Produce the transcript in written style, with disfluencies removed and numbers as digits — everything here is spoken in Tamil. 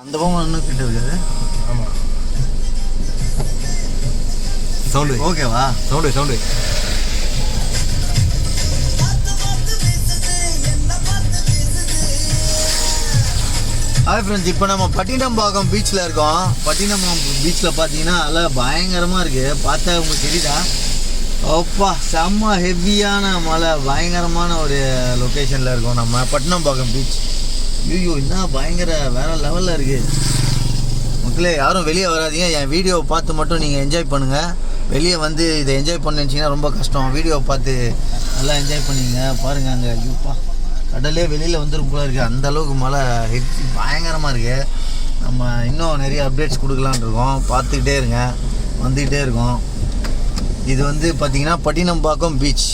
அந்த பக்கம் இன்னும் கிட்ட இருக்காது. ஆமாம், சவுண்டு ஓகேவா? சவுண்டு ஹாய் ஃப்ரெண்ட்ஸ், இப்போ நம்ம பட்டினம்பாக்கம் பீச்சில் இருக்கோம். பட்டினம்பாக்கம் பீச்சில் பார்த்தீங்கன்னா அதெல்லாம் பயங்கரமாக இருக்குது. பார்த்தா உங்களுக்கு தெரியுதா? அப்பா, செம்ம ஹெவியான மழை, பயங்கரமான ஒரு லொக்கேஷனில் இருக்கோம் நம்ம பட்டினம்பாக்கம் பீச். ஐயோ, என்ன பயங்கர வேறு லெவலில் இருக்குது. மக்களே, யாரும் வெளியே வராதீங்க. என் வீடியோவை பார்த்து மட்டும் நீங்கள் என்ஜாய் பண்ணுங்கள். வெளியே வந்து இதை என்ஜாய் பண்ண நினச்சிங்கன்னா ரொம்ப கஷ்டம். வீடியோவை பார்த்து நல்லா என்ஜாய் பண்ணிங்க. பாருங்கள், அங்கே ஐயோப்பா கடலே வெளியில் வந்துடும் போல இருக்குது. அந்தளவுக்கு மழை ஹெவி பயங்கரமாக இருக்குது. நம்ம இன்னும் நிறைய அப்டேட்ஸ் கொடுக்கலான் இருக்கோம். பார்த்துக்கிட்டே இருங்க, வந்துக்கிட்டே இருக்கோம். இது வந்து பார்த்திங்கன்னா பட்டினம்பாக்கம் பீச்.